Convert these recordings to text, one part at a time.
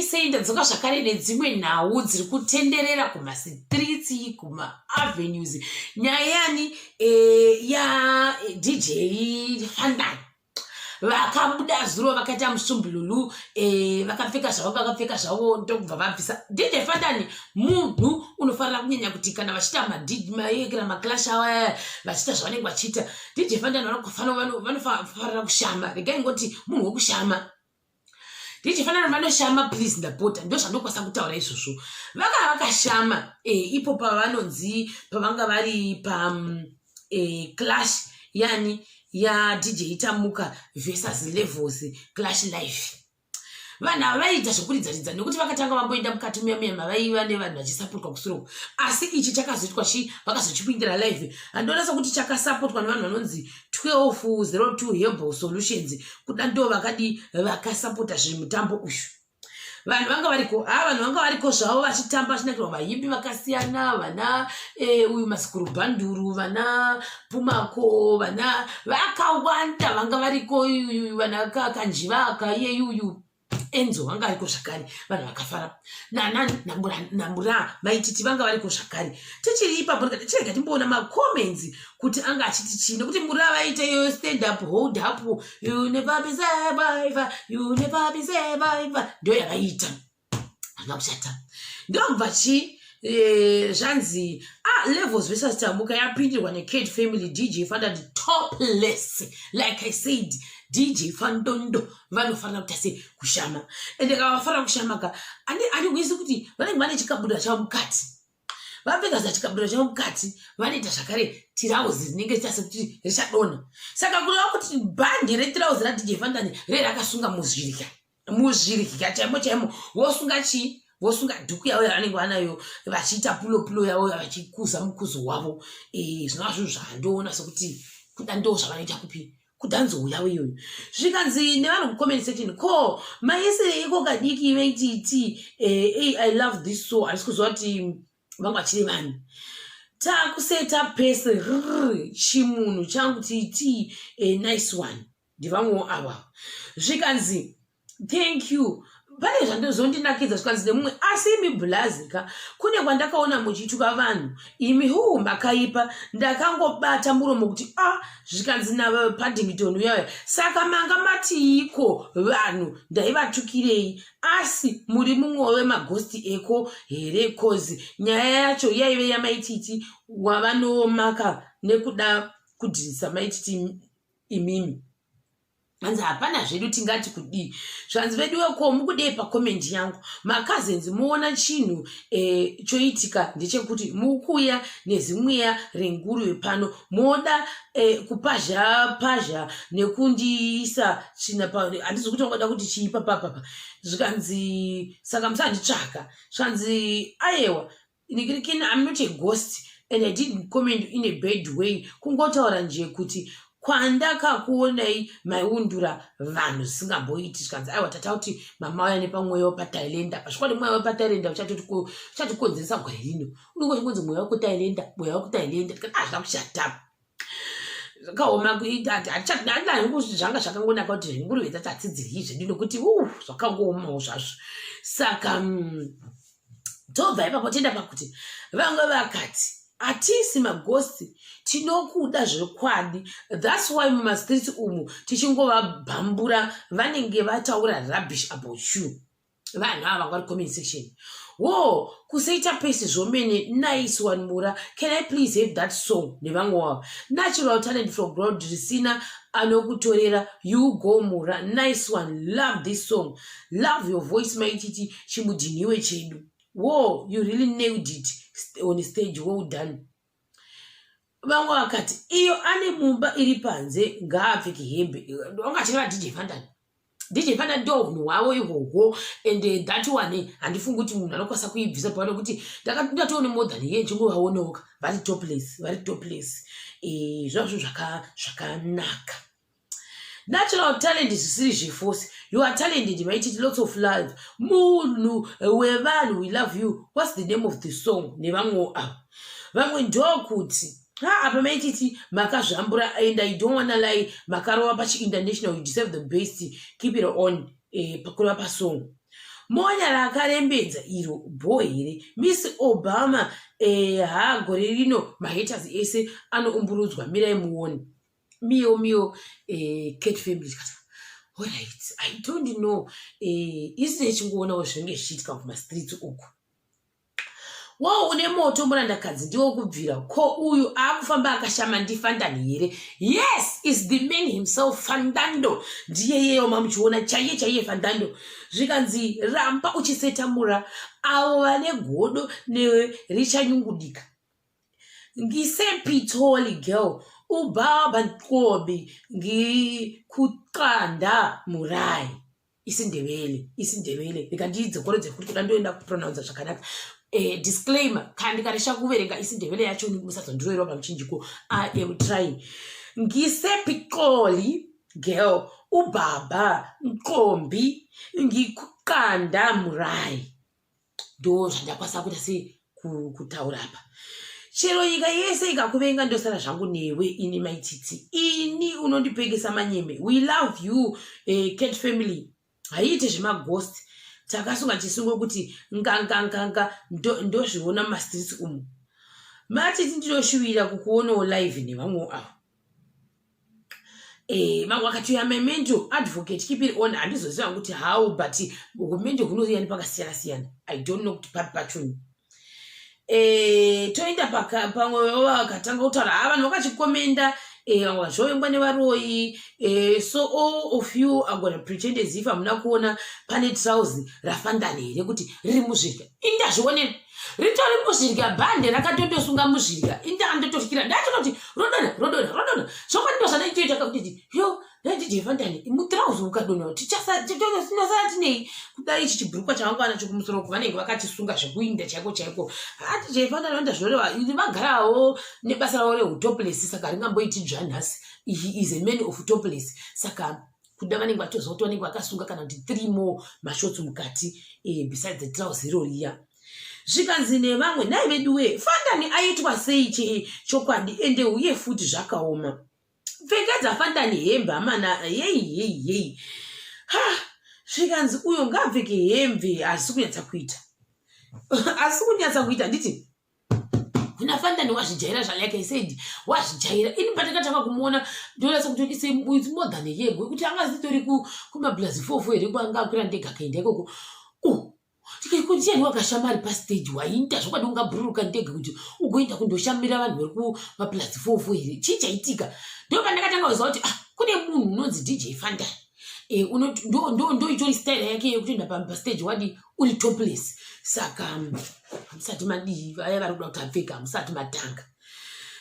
sei ndadzoka zvakare nedzimwe nhau dziri kutenderera kumastreets kumaavenues nyaya yani yaDJ Fandani vakabuda zuro vakaita musumbululu vakapfeka zvavo ndokubva vabvisa. DJ Fandani munhu unofanira kunyanya kuti kana vachiita maclash aya vachiita zvavanenge vachiita, DJ Fandani vanofanira kushama. Regai ngoti munhu wekushama. DJ Fandani vanoshama please ndapota, ndo zvandokwanisa kutaura izvozvo. Vakashama ipo pavanonzi pavanga vari pa clash yani ya DJ Tamuka versus Levels Clash Life. Vana vaita zvokuridzaridza nekuti vakatanga vamboenda mukati muyamuyama vaiva nevanhu vachisapotwa kusuro, asi ichi chakazoitwa vakazochipindira live. Handionasa kuti chakasapotwa nevanhu vanonzi 1202 Herbal Solutions, kuda ndo vakasapota zvemutambo uyu. Vanhu vanga variko zvavo vachitamba chinakirwa vahimbi vakasiyana, vana uyu Masikuru Bhanduru, vana Pumako, vana vakawanda vanga variko, vana Kanjivaka, iye uyu Enzo vanga variko zvakare, vanhu vakafara. Nambura maititi vanga variko zvakare. Tichiri ipapo tichirega timboona macomments kuti anga achiti chini, kuti Mura vaita yo stand up, hold up, you never be survivor, you never be survivor. Ndo yavaita hana kushata. Ndobva zvanzi Levels versus Tamuka yapindirwa neKid Family. DJ Fandani topless, like I said. DJ Fandondo vanofanira kuti kushama, ende kavafanira kushama ka andikugwisi kuti vanenge vane chikabudura chavo mukati, vapfeka zachikabudura chavo mukati vanoita zvakare tirauzi rinenge richase kuti richadona. Saka kureva kuti bhandi retirauzi raDJ Fandani rakasunga muzvirika chaimo vosunga chii, vosunga dhuku yavo yavanenge vanayo vachiita pulo yavo vachikuza mukuzo wavo. Zvinova zvinhu zvandoona sekuti kuda ndo zvavanoita kupi kudanzo yawe iyoyo. Zvikanzi nevanhu kucomment section ko maisire iko kadiki veititi I love this so asi kuziva kuti vanga vachiri vanhu takuseta pese chimunhu changu titi nice one ndivamwewo ava. Zvikanzi thank you. Pane zvandozondinakidza zvikanzi nemumwe asi imi Blazika kune kwandakaona muchituka vanhu imi makaipa ndakangobata muromo kuti zvikanzi na Paddington uyayo saka manga matiko vanhu ndaivatukirei asi muri mumwe wemagosti eko here kozi nyaya yacho yaive yamaititi wavanomaka nekuda kudhirisa maititi imimi. Hanzi hapana zvedu tingati kudii zvanzi vedu weko mukudei pakomenti yangu makazenzi muona chinhu choitika ndechekuti mukuya nezimweya renguru yepano moda kupazha nekundiisa china handisi kuti wangada kuti chiipa papapa. Zvikanzi saka musanditsvaka. Zvikanzi ayewa I'm not a ghost and I didn't comment in a bad way, kungotaura nje kuti kwandakakuonai maiundura vanhu zvisingamboiti. Zvikanzi aiwa tata kuti mama waya nepamweya wepatailenda pasvikwadi mweya wepatailenda uchatikonzeresa gore rino unongonzi mweya wekutailenda zvina kushata zvakaoma handidani kuti zvanga zvakangonaka kuti zvenguruve dzatatsidzirihizve ndinokuti zvakangoomawo zvazvo. Saka tobva ipapo tienda pakuti vamwe vakati atisi magosti tinokuda zvekwadi, that's why mumastreets umu tichingovabhambura vanenge vataura rubbish about you. Vanhu ava vari comment section kusaita pesi zvomene nice one Mura, can I please have that song nevamwe wavo natural talent from ground risina anokutorera you go Mura, nice one, love this song, love your voice maititi chimudhiniwe chedu. You really nailed it on stage, well done. Vamwe vakati iyo ane mumba iri panze ngaapfeke hembe. Ungacheva DJ Fandani. DJ Fandani ndo munhu wavo ihwohwo and that one handifungi kuti munhu anokwanisa kuibvisa pano kuti ndatoone more than ye chingovaonoka vari topless. Zvazvo zvakanaka. Natural talent zvisiri zveforce. You are talented, maititi lots of love. Munhu wevanhu we love you. What's the name of the song? Nevamwe ava. Vamwe ndokuti apa maititi makazvambura and I don't wanna lie makarova pachi international, you deserve the best, keep it on pakurova pasong. monya rakarembedza iro bho here Miss Obama gore rino mahaters ese anoumburudzwa mirai muone miyo Kate family alright I don't know isi tichingoona zvinenge zvichiitika kumastreets uku wow une moto murandakadzi ndiwo kubvira ko uyu akufamba akashama ndifandani here yes is the man himself Fandando ndiyeyeyo mamuchiona chaiye Fandando zvikanzi ramba uchisetamura avo vane godo nerichanyungudika ngisepitoli girl ubaba Nkobe ngikuqanda murai isindebele ndikandidzokorodze kuti ndandoenda kupronounce zvakanaka disclaimer kandi karesha kuverenga isindebele yacho musazondiroerwa pamuchinjiko I am trying ngisepitoli girl ubaba Nkombe ngikuqanda murai ndo zvandakwanisa kuita sei kutaura apa chero nyika yese ikakuvenga ndosara zvangu newe ini maititi ini unondipengesa manyeme we love you Kate family haite zvemaghost takasunga tisungo kuti nganganganga ndozviona mumastreets umu matiti ndinoshuvira kukuonawo live nevamwe avo mamwe akatiuya memento advocate keep it on handizoziva kuti how but memento kunouyani pakasiyana-siyana I don't know kuti papi pachoni toenda pamwe vakatanga kutaura vanhu vakachikomenda vamwe vazhovengwa nevaroyi so all of you are gonna pretend as if hamuna kuona pane trousi rafandani here kuti riri muzvirya indazvionera ritori muzvirya bhande rakatondosunga muzvirya indakandotofikira ndatonoti rodona zvokwandindozvanaitoita kakutiti yo DJ Fandani mutrauzi ukadonha tinosara tinei kudai ichi chibhurukwa chavangwana chokumusoro vanenge vakachisunga zvekuinda chaiko DJ Fandani vandazvoreva vagarawo nebasa ravo reutopless saka ringamboiti dzvanhasi is a man of topless saka kuda vanenge vatozooti vanenge vakasunga kana kuti 3 more mashotsi mukati besides the trousi iroriya zvikanzi nevamwe nai veduwe Fandani aitwa sei chokwadi ende uye futi zvakaoma pfekedza Fandani hembe amana yeyi zvikanzi uyo ngapfeke hembe asi kunyatsa kuita nditi kuna Fandani wazvijaira like I said wazvijaira ini patakatanga kumuona ndonatsa kuti it's more than a year kuti angazitori kumablazi 4 here kwanga akwira ndega kaenda ikoko kuti yani wakashamari pastage wainda zvokwadi ungabhururuka ndega kuti ugoenda kundoshamira vanhu vari kumablazi 4 here chichaitika ndo pandakatanga kuziva kuti kune munhu unonzi DJ Fandani ndo itori style yake yekutoenda pastage wadi uri topless saka musati madii vaya vari kuda kuti apfeka musati matanga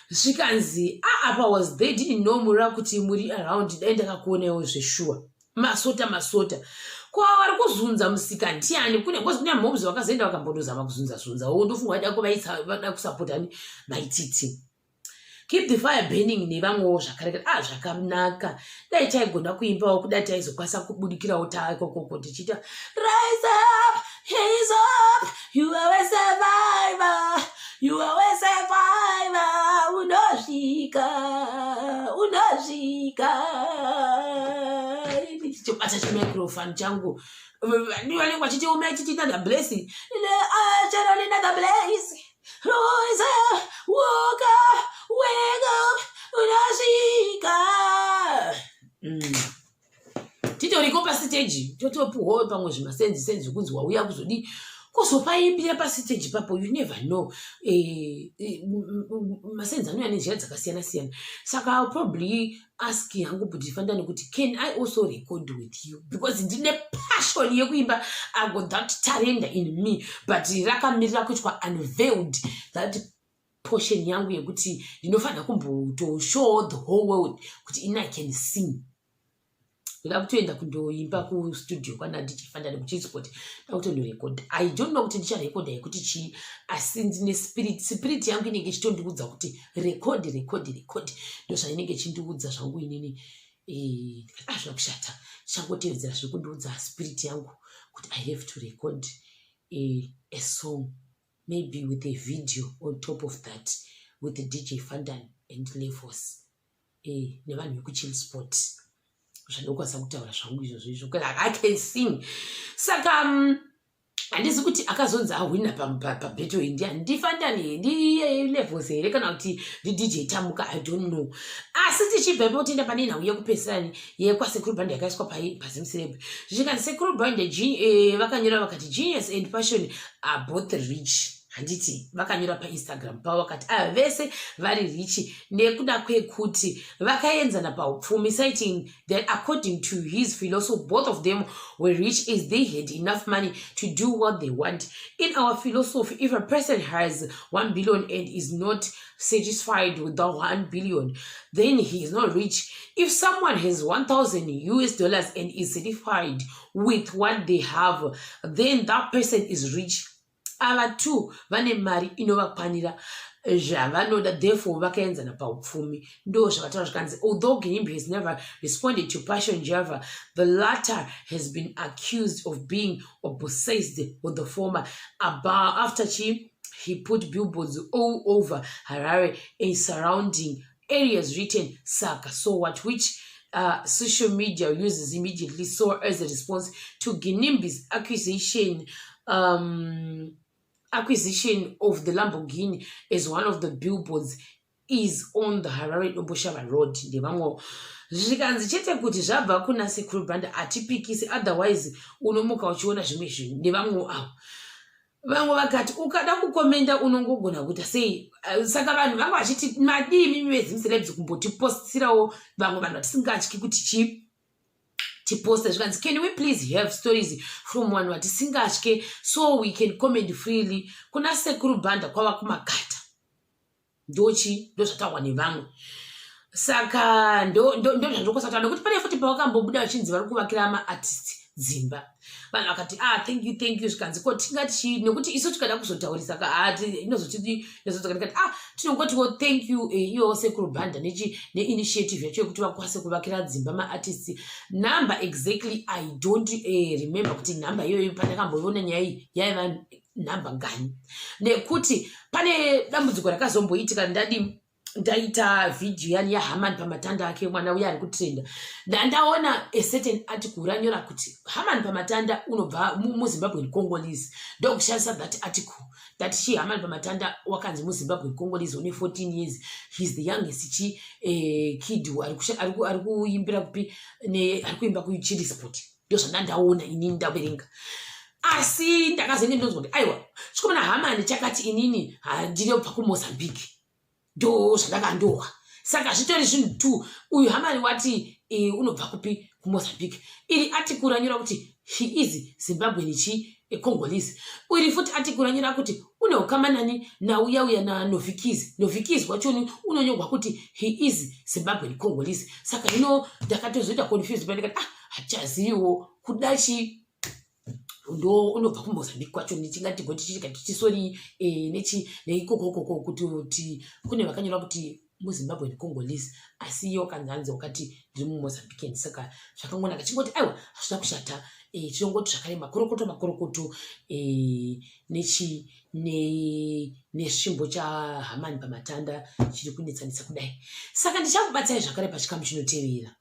zvikanzi apa was they didn't know muri kuti muri around dai ndakakuonawo zveshuwa masota kwa vari kuzunza musika ndiani kune mobs vakazoenda vakambondozama kuzunza ndofungwa vada kusapotani maititi keep the fire burning nevamwewo zvakarekera zvakanaka dai taigona kuimbawo kuda taizokwanisa kubudikirawo taikokoko tichiita rise up hands up you are a survivor unozvika chobata chimicrophone changu vanenge vachiti umaititi another blessing another blessing rise up walk up wake up unozvika titoriko pasiteji totopuhwowe pamwe zvimasenzi kunzi wauya kuzodi kuzopaimbira pasiteji papo you never know masenzi anouya nenjira dzakasiyana-siyana saka I'll probably ask hangu kuti Fandani kuti can I also record with you because ndine passion yekuimba I got that talent in me but rakamirira kuitwa unveiled that portion yangu yekuti ndinofanira kumbotoshow the whole world kuti I can sing ndoda kutoenda kundoimba kustudio kwana DJ Fandani kuchisport ndakutondorecord I don't know kuti ndicharecorda yekuti chii asi ndine spirit yangu inenge ichitondiudza kuti record ndozvainenge chindiudza zvangu inini zvina kushata changotevedzera zviri kundiudza spirit yangu kuti I have to record a song maybe with a video on top of that with the DJ Fandani and Levos nevanhu vekuchill sport zvandokwanisa kutaura zvangu izvozvo I can sing saka handisi kuti akazonzi ahwina pabheto iyi ndiani ndifandani ndilevels here kana kuti ndidj tamuka I don't know. Asi tichibvepo tienda pane nhau yekupesirani yekwasekuru band yakaiswa pazimuserebwe zvichikanzi sekuru band vakanyora vakati Genius and Passion are both rich. Handiti vakanyora paInstagram pavo vakati vese vari rich nekuda kwekuti vakaenzana paupfumi, citing that according to his philosophy both of them were rich as they had enough money to do what they want. In our philosophy, if a person has 1 billion and is not satisfied with the 1 billion, then he is not rich. If someone has $1,000 and is satisfied with what they have, then that person is rich. Ava two vane mari inovakwanira zvavanoda, therefore vakaenzana paupfumi. Ndo zvakataura zvikanzi although Ginimbi has never responded to Passion Java, the latter has been accused of being obsessed with the former after he put billboards all over Harare and surrounding areas written Saka So What, which social media users immediately saw as a response to Ginimbi's accusation of the Lamborghini as one of the billboards is on the Harare Noboshava Road. Ndivamwo zvikanzi chete kuti zvabva kuna sekuru band atipikisi, otherwise unomuka uchiona zvimwe zvinhu. Ndivamwo avo vamwe vakati ukada kukomenda unongogona kuita sei. Saka vanhu vanga vachiti madii mimi vezimuserebzi kumbotipostirawo vamwe vanhu vatisingatyi kuti tiposta zvikanzi can we please have stories from one watisingatye so we can comment freely. Kuna sekuru banda kwava kumakata ndochi ndozvataurwa nevamwe. Saka ndo zvandokosataura nekuti pane futi pavakambobuda vachinzi vari kuvakira amaartist dzimba. Vanhu vakati thank you zvikanzi ko tingati chii nekuti isu tikada kuzotaurisa inozotikati tinongotiwo thank you iwo sekuru banda neinitiative yacho yekuti vakwanise kuvakira dzimba maartists. Number exactly I don't remember kuti nhamba iyoyo pandakamboiona nyaya iyi yaiva nhamba ngani, nekuti pane dambudziko rakazomboitika ndaita video yani yaHaman pamatanda ake mwana uya ari kutrenda. Ndandaona a certain article ranyora kuti Haman pamatanda unobva muZimbabwe Congolese. Ndokushandisa that article that Haman pamatanda wakanzi muZimbabwe Congolese une 14 years. He's the youngest kid ari kuimbira kupi ari kuimba kuChili Sport. Ndo zvandandaona inini ndaverenga. Asi ndakazenge ndonzwa kuti aiwa chikomana Haman chakati inini ndiri kubva kuMozambique. Ndo zvandakandowa. Saka zvitori zvinhu tu. Uyu Hamani wati unobva kupi kuMozambique. Iri article ranyora kuti he is Zimbabwean Congolese. Iri futi article ranyora kuti une ukamanani nauya na Novikizi wachoni unonyorwa kuti he is Zimbabwean Congolese. Saka ndakatozoita confused pandikati hachaziviwo kudachi ndo unobva kuMozambique kwacho tingati tisori neikokoko kuti kune vakanyora kuti muZimbabwe Congolese asi iyo kanzanzi wakati ndiri muMozambique. Saka zvakangonaka chingoti aiwa hazvina kushata tinongoti zvakare makorokoto nesvimbo chaHaman pamatanda chiri kunetsanisa kudai. Saka ndichakubatsai zvakare pachikamu chinotevera.